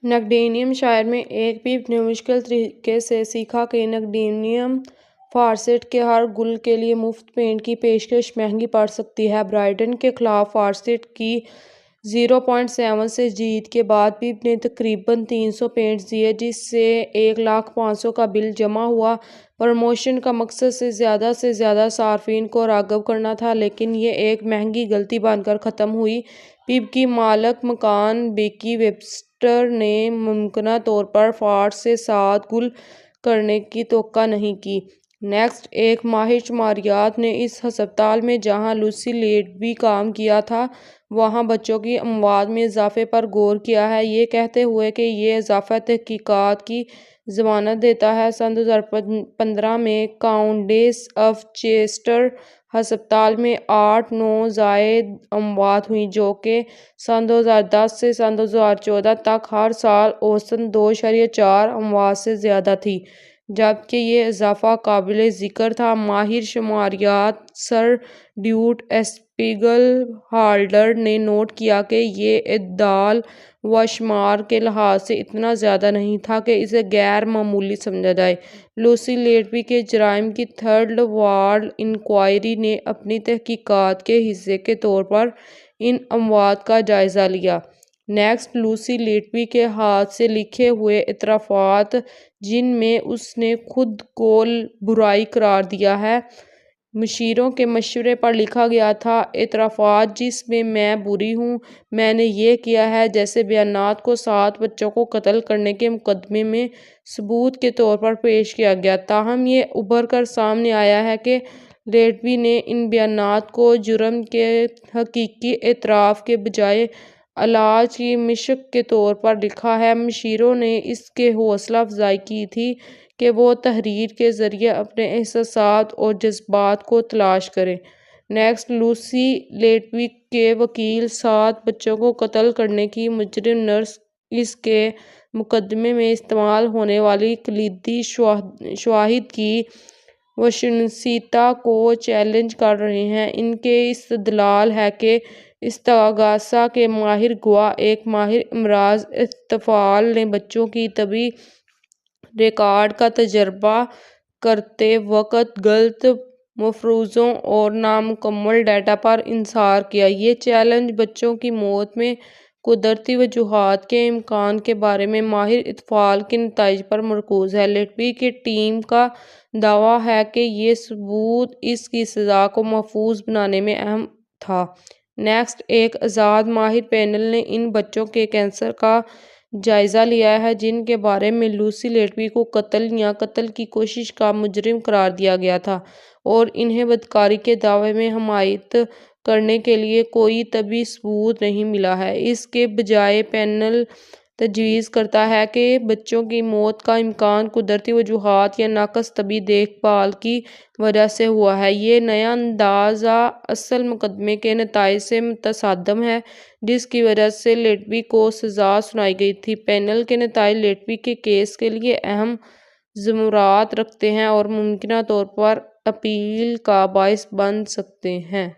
نگڈینیم شاعر میں ایک پیپ نے مشکل طریقے سے سیکھا کہ نگڈینیم فارسیٹ کے ہر گل کے لیے مفت پینٹ کی پیشکش مہنگی پڑ سکتی ہے۔ برائٹن کے خلاف فارسیٹ کی 0.7 سے جیت کے بعد پیپ نے تقریباً 300 پینٹس دیے، جس سے 1,500,000 کا بل جمع ہوا۔ پروموشن کا مقصد سے زیادہ صارفین کو راغب کرنا تھا، لیکن یہ ایک مہنگی غلطی بن کر ختم ہوئی۔ پیپ کی مالک مکان بیکی ویبسٹر نے ممکنہ طور پر فارس سے 7 گل کرنے کی توقع نہیں کی۔ نیکسٹ ایک ماہر شماریات نے اس ہسپتال میں جہاں لوسی لیڈبی کام کیا تھا، وہاں بچوں کی اموات میں اضافے پر غور کیا ہے، یہ کہتے ہوئے کہ یہ اضافہ تحقیقات کی ضمانت دیتا ہے۔ سن 2015 میں کاؤنٹس آف چیسٹر ہسپتال میں 8 نوزائیدہ اموات ہوئیں، جو کہ سن 2010 سے سن 2014 تک ہر سال اوسطاً 2.4 اموات سے زیادہ تھی، جبکہ یہ اضافہ قابل ذکر تھا۔ ماہر شماریات سر ڈیوڈ اسپیگل ہالڈر نے نوٹ کیا کہ یہ اعداد و شمار کے لحاظ سے اتنا زیادہ نہیں تھا کہ اسے غیر معمولی سمجھا جائے۔ لوسی لیڈبی کے جرائم کی تھرڈ ورلڈ انکوائری نے اپنی تحقیقات کے حصے کے طور پر ان اموات کا جائزہ لیا۔ نیکسٹ لوسی لیڈبی کے ہاتھ سے لکھے ہوئے اعترافات، جن میں اس نے خود کو برائی قرار دیا ہے، مشیروں کے مشورے پر لکھا گیا تھا۔ اعترافات جس میں میں بری ہوں، میں نے یہ کیا ہے، جیسے بیانات کو 7 بچوں کو قتل کرنے کے مقدمے میں ثبوت کے طور پر پیش کیا گیا۔ تاہم یہ ابھر کر سامنے آیا ہے کہ لیڈبی نے ان بیانات کو جرم کے حقیقی اعتراف کے بجائے علاج کی مشق کے طور پر لکھا ہے۔ مشیروں نے اس کی حوصلہ افزائی کی تھی کہ وہ تحریر کے ذریعے اپنے احساسات اور جذبات کو تلاش کریں۔ نیکسٹ لوسی لیڈبی کے وکیل 7 بچوں کو قتل کرنے کی مجرم نرس اس کے مقدمے میں استعمال ہونے والی کلیدی شواہد کی وشنییتا کو چیلنج کر رہے ہیں۔ ان کا استدلال ہے کہ استغاثہ کے ماہر گواہ، ایک ماہر امراض اطفال نے بچوں کی طبی ریکارڈ کا تجزیہ کرتے وقت غلط مفروضوں اور نامکمل ڈیٹا پر انحصار کیا۔ یہ چیلنج بچوں کی موت میں قدرتی وجوہات کے امکان کے بارے میں ماہر اطفال کے نتائج پر مرکوز ہے۔ لیڈبی کی ٹیم کا دعویٰ ہے کہ یہ ثبوت اس کی سزا کو محفوظ بنانے میں اہم تھا۔ نیکسٹ ایک آزاد ماہر پینل نے ان بچوں کے کینسر کا جائزہ لیا ہے، جن کے بارے میں لوسی لیڈبی کو قتل یا قتل کی کوشش کا مجرم قرار دیا گیا تھا، اور انہیں بدکاری کے دعوے میں حمایت کرنے کے لیے کوئی طبی ثبوت نہیں ملا ہے۔ اس کے بجائے پینل تجویز کرتا ہے کہ بچوں کی موت کا امکان قدرتی وجوہات یا ناقص طبی دیکھ بھال کی وجہ سے ہوا ہے۔ یہ نیا اندازہ اصل مقدمے کے نتائج سے متصادم ہے، جس کی وجہ سے لیڈبی کو سزا سنائی گئی تھی۔ پینل کے نتائج لیڈبی کے کیس کے لیے اہم ضمرات رکھتے ہیں اور ممکنہ طور پر اپیل کا باعث بن سکتے ہیں۔